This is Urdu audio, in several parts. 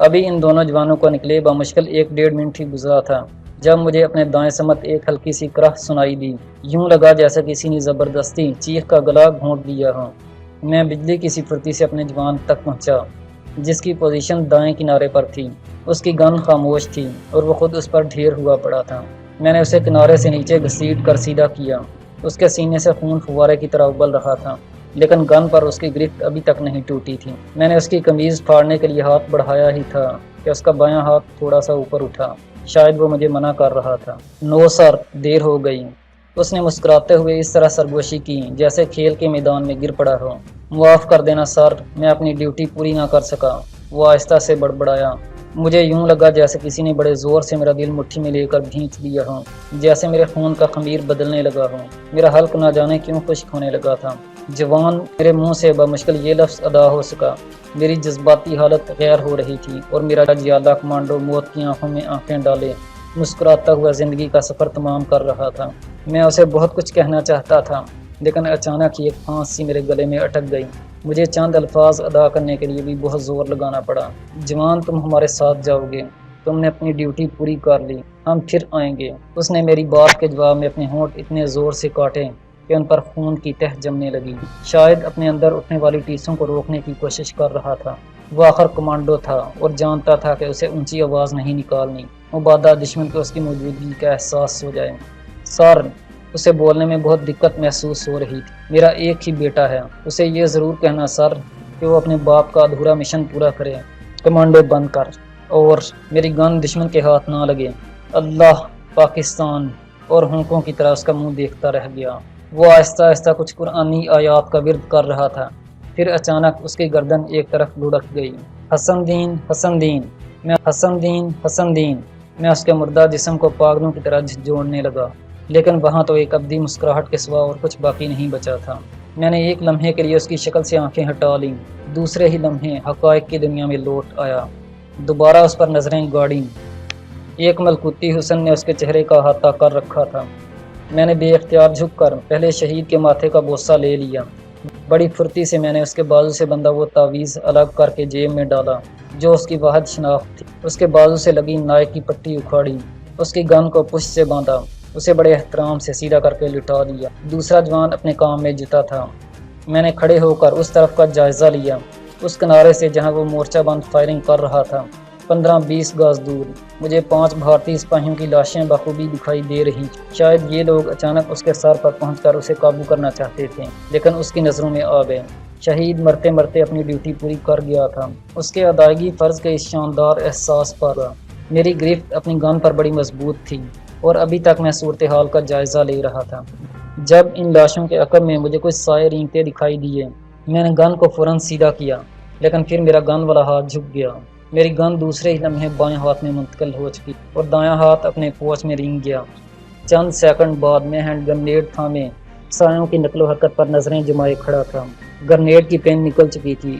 ابھی ان دونوں جوانوں کو نکلے بمشکل 1-1.5 منٹ ہی گزرا تھا جب مجھے اپنے دائیں سمت ایک ہلکی سی کرہ سنائی دی۔ یوں لگا جیسا کسی نے زبردستی چیخ کا گلا گھونٹ دیا ہو۔ میں بجلی کی سی پھرتی سے اپنے جوان تک پہنچا جس کی پوزیشن دائیں کنارے پر تھی۔ اس کی گن خاموش تھی اور وہ خود اس پر ڈھیر ہوا پڑا تھا۔ میں نے اسے کنارے سے نیچے گھسیٹ کر سیدھا کیا۔ اس کے سینے سے خون فوارے کی طرح ابل رہا تھا لیکن گن پر اس کی گرفت ابھی تک نہیں ٹوٹی تھی۔ میں نے اس کی قمیض پھاڑنے کے لیے ہاتھ بڑھایا ہی تھا کہ اس کا بایاں ہاتھ تھوڑا سا اوپر اٹھا، شاید وہ مجھے منع کر رہا تھا۔ نو سر، دیر ہو گئی۔ اس نے مسکراتے ہوئے اس طرح سرگوشی کی جیسے کھیل کے میدان میں گر پڑا ہو۔ معاف کر دینا سر، میں اپنی ڈیوٹی پوری نہ کر سکا، وہ آہستہ سے بڑبڑایا۔ مجھے یوں لگا جیسے کسی نے بڑے زور سے میرا دل مٹھی میں لے کر بھینچ دیا ہو، جیسے میرے خون کا خمیر بدلنے لگا ہو۔ میرا حلق نہ جانے کیوں خشک ہونے لگا تھا۔ جوان، میرے منہ سے بمشکل یہ لفظ ادا ہو سکا۔ میری جذباتی حالت غیر ہو رہی تھی اور میرا جیادہ کمانڈو موت کی آنکھوں میں آنکھیں ڈالے مسکراتا ہوا زندگی کا سفر تمام کر رہا تھا۔ میں اسے بہت کچھ کہنا چاہتا تھا لیکن اچانک ہی ایک پھانس سی میرے گلے میں اٹک گئی۔ مجھے چند الفاظ ادا کرنے کے لیے بھی بہت زور لگانا پڑا۔ جوان، تم ہمارے ساتھ جاؤ گے، تم نے اپنی ڈیوٹی پوری کر لی، ہم پھر آئیں گے۔ اس نے میری بات کے جواب میں اپنے ہونٹ اتنے زور سے کاٹے کہ ان پر خون کی تہ جمنے لگی۔ شاید اپنے اندر اٹھنے والی ٹیسوں کو روکنے کی کوشش کر رہا تھا۔ وہ آخر کمانڈو تھا اور جانتا تھا کہ اسے اونچی آواز نہیں نکالنی، مبادا دشمن کو اس کی موجودگی کا احساس ہو جائے۔ سر، اسے بولنے میں بہت دقت محسوس ہو رہی تھی۔ میرا ایک ہی بیٹا ہے، اسے یہ ضرور کہنا سر کہ وہ اپنے باپ کا ادھورا مشن پورا کرے۔ کمانڈو بند کر اور میری گن دشمن کے ہاتھ نہ لگے۔ اللہ، پاکستان، اور ہونکوں کی طرح اس کا منہ دیکھتا رہ گیا۔ وہ آہستہ آہستہ کچھ قرآنی آیات کا ورد کر رہا تھا۔ پھر اچانک اس کی گردن ایک طرف لڑک گئی۔ حسن دین، حسن دین، میں حسن دین، حسن دین۔ میں اس کے مردہ جسم کو پاگلوں کی طرح جھنجھوڑنے لگا لیکن وہاں تو ایک ابدی مسکراہٹ کے سوا اور کچھ باقی نہیں بچا تھا۔ میں نے ایک لمحے کے لیے اس کی شکل سے آنکھیں ہٹا لیں، دوسرے ہی لمحے حقائق کی دنیا میں لوٹ آیا۔ دوبارہ اس پر نظریں گاڑیں۔ ایک ملکوتی حسن نے اس کے چہرے کا احاطہ کر رکھا تھا۔ میں نے بے اختیار جھک کر پہلے شہید کے ماتھے کا بوسہ لے لیا۔ بڑی پھرتی سے میں نے اس کے بازو سے بندھا وہ تعویذ الگ کر کے جیب میں ڈالا جو اس کی واحد شناخت تھی۔ اس کے بازو سے لگی نائک کی پٹی اکھاڑی، اس کی گن کو پشت سے باندھا، اسے بڑے احترام سے سیدھا کر کے لٹا دیا۔ دوسرا جوان اپنے کام میں جتا تھا۔ میں نے کھڑے ہو کر اس طرف کا جائزہ لیا، اس کنارے سے جہاں وہ مورچہ بند فائرنگ کر رہا تھا 15-20 گز دور مجھے 5 بھارتی سپاہیوں کی لاشیں بخوبی دکھائی دے رہی۔ شاید یہ لوگ اچانک اس کے سر پر پہنچ کر اسے قابو کرنا چاہتے تھے لیکن اس کی نظروں میں آ گئے۔ شہید مرتے مرتے اپنی ڈیوٹی پوری کر گیا تھا۔ اس کے ادائیگی فرض کے اس شاندار احساس پر میری گرفت اپنی گن پر بڑی مضبوط تھی اور ابھی تک میں صورتحال کا جائزہ لے رہا تھا۔ جب ان لاشوں کے عقب میں مجھے کچھ سائے رینگتے دکھائی دیے، میں نے گن کو فوراً سیدھا کیا لیکن پھر میرا گن والا ہاتھ جھک گیا۔ میری گن دوسرے ہی لمحے بائیں ہاتھ میں منتقل ہو چکی اور دایاں ہاتھ اپنے پوچھ میں رینگ گیا۔ چند سیکنڈ بعد میں ہینڈ گرنیڈ تھامے سایوں کی نقل و حرکت پر نظریں جمائے کھڑا تھا۔ گرنیڈ کی پن نکل چکی تھی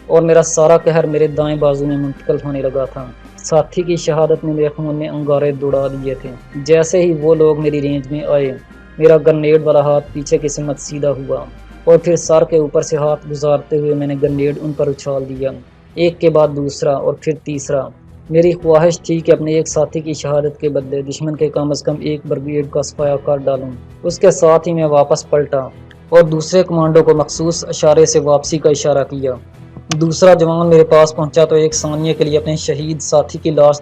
اور میرا سارا قہر میرے دائیں بازو میں منتقل ہونے لگا تھا۔ ساتھی کی شہادت نے میرے خون میں انگارے دوڑا دیے تھے۔ جیسے ہی وہ لوگ میری رینج میں آئے، میرا گرنیڈ والا ہاتھ پیچھے کی سمت سیدھا ہوا اور پھر سر کے اوپر سے ہاتھ گزارتے ہوئے میں نے گرنیڈ ان پر اچھال دیا، ایک کے بعد دوسرا اور پھر تیسرا۔ میری خواہش تھی کہ اپنے ایک ساتھی کی شہادت کے بدلے دشمن کے کم از کم ایک بریگیڈ کا صفایا کر ڈالوں۔ اس کے ساتھ ہی میں واپس پلٹا اور دوسرے کمانڈو کو مخصوص اشارے سے واپسی کا اشارہ کیا۔ دوسرا جوان میرے پاس پہنچا تو ایک ثانیے کے لیے اپنے شہید ساتھی کی لاش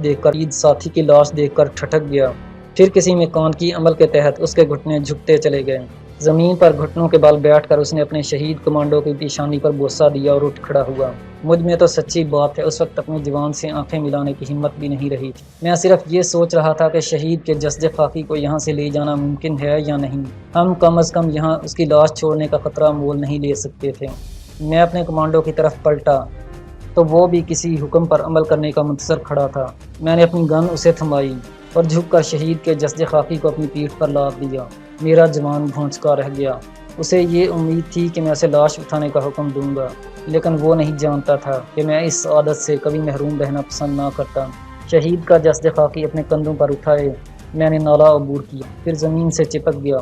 دیکھ کر ٹھٹک گیا، پھر کسی میکانیکی عمل کے تحت اس کے گھٹنے جھکتے چلے گئے۔ زمین پر گھٹنوں کے بل بیٹھ کر اس نے اپنے شہید کمانڈو کی پیشانی پر بوسہ دیا اور اٹھ کھڑا ہوا۔ مجھ میں تو سچی بات ہے اس وقت اپنے جوان سے آنکھیں ملانے کی ہمت بھی نہیں رہی تھی۔ میں صرف یہ سوچ رہا تھا کہ شہید کے جسد خاکی کو یہاں سے لے جانا ممکن ہے یا نہیں۔ ہم کم از کم یہاں اس کی لاش چھوڑنے کا خطرہ مول نہیں لے سکتے تھے۔ میں اپنے کمانڈو کی طرف پلٹا تو وہ بھی کسی حکم پر عمل کرنے کا منتظر کھڑا تھا۔ میں نے اپنی گن اسے تھمائی اور جھک کر شہید کے جسد خاکی کو اپنی پیٹھ پر لاد دیا۔ میرا جوان بھونچکا رہ گیا۔ اسے یہ امید تھی کہ میں اسے لاش اٹھانے کا حکم دوں گا لیکن وہ نہیں جانتا تھا کہ میں اس عادت سے کبھی محروم رہنا پسند نہ کرتا۔ شہید کا جسد خاکی اپنے کندھوں پر اٹھائے میں نے نالا عبور کیا، پھر زمین سے چپک گیا۔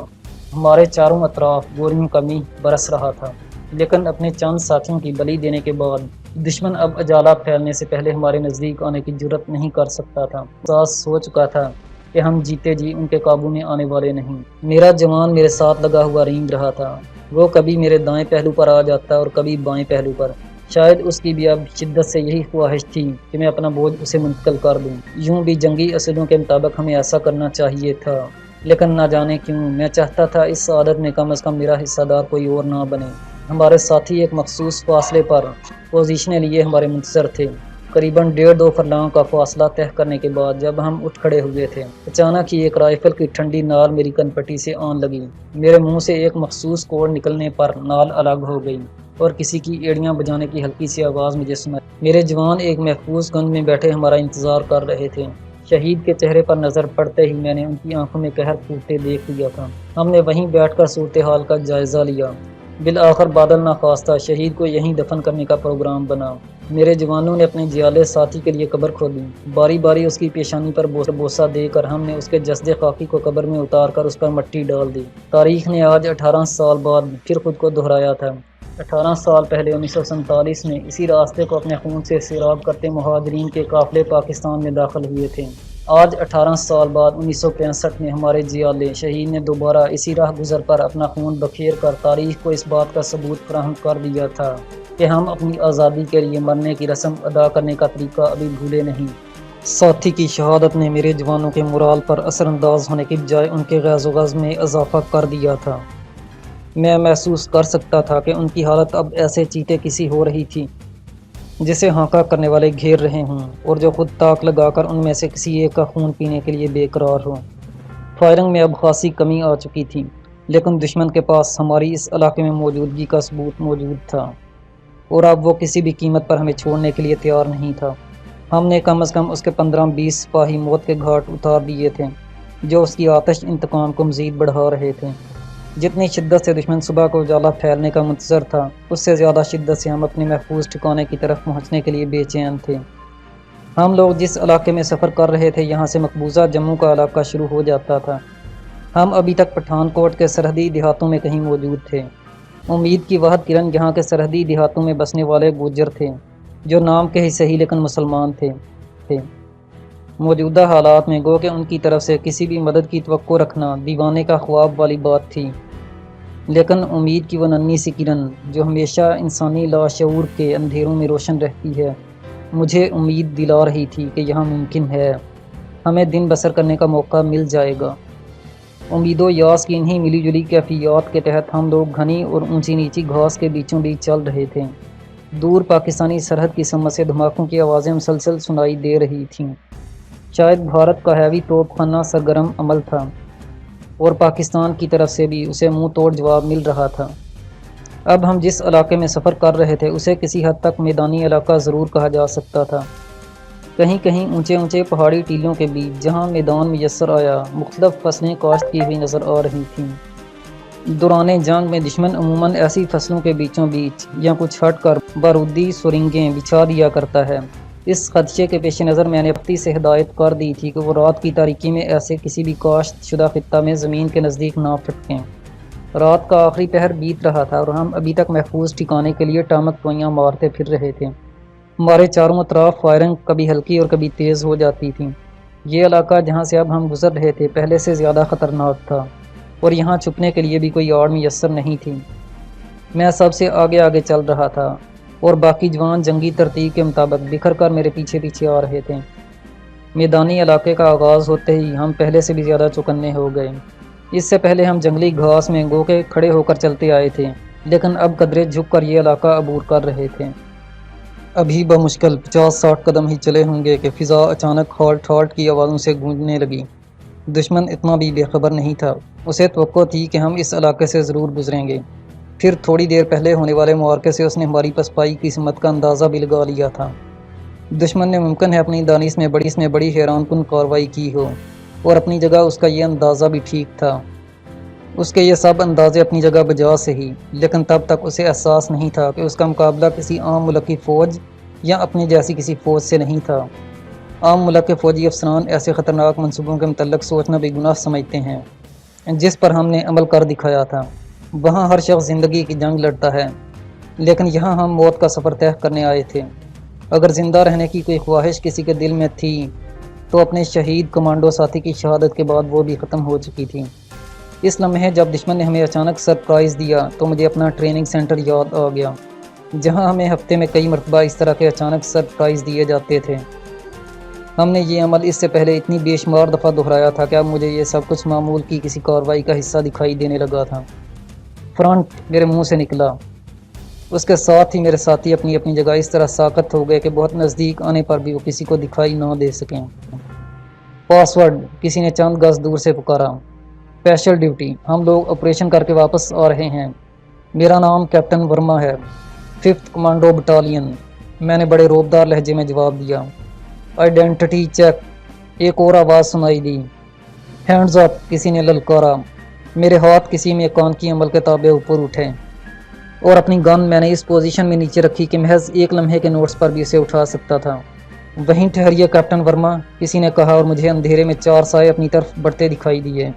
ہمارے چاروں اطراف گولیوں کا میہ برس رہا تھا لیکن اپنے چند ساتھیوں کی بلی دینے کے بعد دشمن اب اجالا پھیلنے سے پہلے ہمارے نزدیک آنے کی جرت نہیں کر سکتا تھا۔ احساس ہو چکا تھا کہ ہم جیتے جی ان کے قابو میں آنے والے نہیں۔ میرا جوان میرے ساتھ لگا ہوا رینگ رہا تھا۔ وہ کبھی میرے دائیں پہلو پر آ جاتا اور کبھی بائیں پہلو پر۔ شاید اس کی بھی اب شدت سے یہی خواہش تھی کہ میں اپنا بوجھ اسے منتقل کر دوں۔ یوں بھی جنگی اصولوں کے مطابق ہمیں ایسا کرنا چاہیے تھا، لیکن نہ جانے کیوں میں چاہتا تھا اس سعادت میں کم از کم میرا حصہ دار کوئی اور نہ بنے۔ ہمارے ساتھی ایک مخصوص فاصلے پر پوزیشنیں لیے ہمارے منتظر تھے۔ قریباً 1.5-2 فرلانگ کا فاصلہ طے کرنے کے بعد جب ہم اٹھ کھڑے ہوئے تھے، اچانک ہی ایک رائفل کی ٹھنڈی نال میری کن پٹی سے آن لگی۔ میرے منہ سے ایک مخصوص کوڈ نکلنے پر نال الگ ہو گئی اور کسی کی ایڑیاں بجانے کی ہلکی سی آواز مجھے سنائی۔ میرے جوان ایک محفوظ گنج میں بیٹھے ہمارا انتظار کر رہے تھے۔ شہید کے چہرے پر نظر پڑتے ہی میں نے ان کی آنکھوں میں قہر پھوٹتے دیکھ لیا تھا۔ ہم نے وہیں بیٹھ کر صورتحال کا جائزہ لیا۔ بالآخر بادل ناخواستہ شہید کو یہیں دفن کرنے کا پروگرام بنا۔ میرے جوانوں نے اپنے جیالے ساتھی کے لیے قبر کھودی۔ باری باری اس کی پیشانی پر بوسہ دے کر ہم نے اس کے جسد خاکی کو قبر میں اتار کر اس پر مٹی ڈال دی۔ تاریخ نے آج 18 سال بعد پھر خود کو دہرایا تھا۔ 18 سال پہلے 1947 میں اسی راستے کو اپنے خون سے سیراب کرتے مہاجرین کے قافلے پاکستان میں داخل ہوئے تھے۔ آج 18 سال بعد 1965 میں ہمارے جیالے شہید نے دوبارہ اسی راہ گزر پر اپنا خون بکھیر کر تاریخ کو اس بات کا ثبوت فراہم کر دیا تھا کہ ہم اپنی آزادی کے لیے مرنے کی رسم ادا کرنے کا طریقہ ابھی بھولے نہیں۔ ساتھی کی شہادت نے میرے جوانوں کے مورال پر اثر انداز ہونے کی بجائے ان کے غیظ و غضب میں اضافہ کر دیا تھا۔ میں محسوس کر سکتا تھا کہ ان کی حالت اب ایسے چیتے کسی ہو رہی تھی جسے ہانکا کرنے والے گھیر رہے ہوں اور جو خود تاک لگا کر ان میں سے کسی ایک کا خون پینے کے لیے بے قرار ہو۔ فائرنگ میں اب خاصی کمی آ چکی تھی، لیکن دشمن کے پاس ہماری اس علاقے میں موجودگی کا ثبوت موجود تھا اور اب وہ کسی بھی قیمت پر ہمیں چھوڑنے کے لیے تیار نہیں تھا۔ ہم نے کم از کم اس کے 15-20 سپاہی موت کے گھاٹ اتار دیے تھے جو اس کی آتش انتقام کو مزید بڑھا رہے تھے۔ جتنی شدت سے دشمن صبح کو اجالا پھیلنے کا منتظر تھا، اس سے زیادہ شدت سے ہم اپنے محفوظ ٹھکانے کی طرف پہنچنے کے لیے بے چین تھے۔ ہم لوگ جس علاقے میں سفر کر رہے تھے یہاں سے مقبوضہ جموں کا علاقہ شروع ہو جاتا تھا۔ ہم ابھی تک پٹھان کوٹ کے سرحدی دیہاتوں میں کہیں موجود تھے۔ امید کی واحد کرن یہاں کے سرحدی دیہاتوں میں بسنے والے گوجر تھے جو نام کے ہی صحیح لیکن مسلمان تھے۔ موجودہ حالات میں گو کہ ان کی طرف سے کسی بھی مدد کی توقع رکھنا دیوانے کا خواب والی بات تھی، لیکن امید کی وہ ننھی سی کرن جو ہمیشہ انسانی لاشعور کے اندھیروں میں روشن رہتی ہے مجھے امید دلا رہی تھی کہ یہاں ممکن ہے ہمیں دن بسر کرنے کا موقع مل جائے گا۔ امید و یاس کی انہی ملی جلی کیفیات کے تحت ہم لوگ گھنی اور اونچی نیچی گھاس کے بیچوں بیچ چل رہے تھے۔ دور پاکستانی سرحد کی سمت سے دھماکوں کی آوازیں مسلسل سنائی دے رہی تھیں۔ شاید بھارت کا ہیوی توپ خانہ سرگرم عمل تھا اور پاکستان کی طرف سے بھی اسے منہ توڑ جواب مل رہا تھا۔ اب ہم جس علاقے میں سفر کر رہے تھے اسے کسی حد تک میدانی علاقہ ضرور کہا جا سکتا تھا۔ کہیں کہیں اونچے اونچے پہاڑی ٹیلوں کے بیچ جہاں میدان میسر آیا مختلف فصلیں کاشت کی ہوئی نظر آ رہی تھیں۔ دوران جنگ میں دشمن عموماً ایسی فصلوں کے بیچوں بیچ یا کچھ ہٹ کر بارودی سرنگیں بچھا دیا کرتا ہے۔ اس خدشے کے پیش نظر میں نے پتی سے ہدایت کر دی تھی کہ وہ رات کی تاریکی میں ایسے کسی بھی کاشت شدہ خطہ میں زمین کے نزدیک نہ پھٹکیں۔ رات کا آخری پہر بیت رہا تھا اور ہم ابھی تک محفوظ ٹھکانے کے لیے ٹامک ٹوئیاں مارتے پھر رہے تھے۔ ہمارے چاروں اطراف فائرنگ کبھی ہلکی اور کبھی تیز ہو جاتی تھی۔ یہ علاقہ جہاں سے اب ہم گزر رہے تھے پہلے سے زیادہ خطرناک تھا اور یہاں چھپنے کے لیے بھی کوئی آڑ میسر نہیں تھی۔ میں سب سے آگے آگے چل رہا تھا اور باقی جوان جنگی ترتیب کے مطابق بکھر کر میرے پیچھے پیچھے آ رہے تھے۔ میدانی علاقے کا آغاز ہوتے ہی ہم پہلے سے بھی زیادہ چوکنے ہو گئے۔ اس سے پہلے ہم جنگلی گھاس میں گو کے کھڑے ہو کر چلتے آئے تھے، لیکن اب قدرے جھک کر یہ علاقہ عبور کر رہے تھے۔ ابھی بمشکل 50-60 قدم ہی چلے ہوں گے کہ فضا اچانک ہالٹ ہالٹ کی آوازوں سے گونجنے لگی۔ دشمن اتنا بھی بے خبر نہیں تھا، اسے توقع تھی کہ ہم اس علاقے سے ضرور گزریں گے۔ پھر تھوڑی دیر پہلے ہونے والے معرکے سے اس نے ہماری پسپائی کی سمت کا اندازہ بھی لگا لیا تھا۔ دشمن نے ممکن ہے اپنی دانش میں بڑی حیران کن کارروائی کی ہو، اور اپنی جگہ اس کا یہ اندازہ بھی ٹھیک تھا۔ اس کے یہ سب اندازے اپنی جگہ بجا سے ہی، لیکن تب تک اسے احساس نہیں تھا کہ اس کا مقابلہ کسی عام ملک کی فوج یا اپنی جیسی کسی فوج سے نہیں تھا۔ عام ملک کے فوجی افسران ایسے خطرناک منصوبوں کے متعلق سوچنا بھی گناہ سمجھتے ہیں جس پر ہم نے عمل کر دکھایا تھا۔ وہاں ہر شخص زندگی کی جنگ لڑتا ہے، لیکن یہاں ہم موت کا سفر طے کرنے آئے تھے۔ اگر زندہ رہنے کی کوئی خواہش کسی کے دل میں تھی تو اپنے شہید کمانڈو ساتھی کی شہادت کے بعد وہ بھی ختم ہو چکی تھی۔ اس لمحے جب دشمن نے ہمیں اچانک سرپرائز دیا تو مجھے اپنا ٹریننگ سینٹر یاد آ گیا، جہاں ہمیں ہفتے میں کئی مرتبہ اس طرح کے اچانک سرپرائز دیے جاتے تھے۔ ہم نے یہ عمل اس سے پہلے اتنی بے شمار دفعہ دہرایا تھا کہ اب مجھے یہ سب کچھ معمول کی کسی کارروائی کا حصہ دکھائی دینے لگا تھا۔ فرنٹ میرے منہ سے نکلا۔ اس کے ساتھ ہی میرے ساتھی اپنی اپنی جگہ اس طرح ساکت ہو گئے کہ بہت نزدیک آنے پر بھی وہ کسی کو دکھائی نہ دے سکیں۔ پاس ورڈ کسی نے چند گز دور سے پکارا۔ اسپیشل ڈیوٹی، ہم لوگ آپریشن کر کے واپس آ رہے ہیں۔ میرا نام کیپٹن ورما ہے، 5th کمانڈو بٹالین، میں نے بڑے روبدار لہجے میں جواب دیا۔ آئیڈینٹی چیک، ایک اور آواز سنائی دی۔ ہینڈز اپ، کسی نے للکارا۔ میرے ہاتھ کسی میں کانکی عمل کے تابع اوپر اٹھے اور اپنی گن میں نے اس پوزیشن میں نیچے رکھی کہ محض ایک لمحے کے نوٹس پر بھی اسے اٹھا سکتا تھا۔ وہیں ٹھہریے کیپٹن ورما، کسی نے کہا اور مجھے اندھیرے میں 4 سائے اپنی طرف بڑھتے دکھائی دیے۔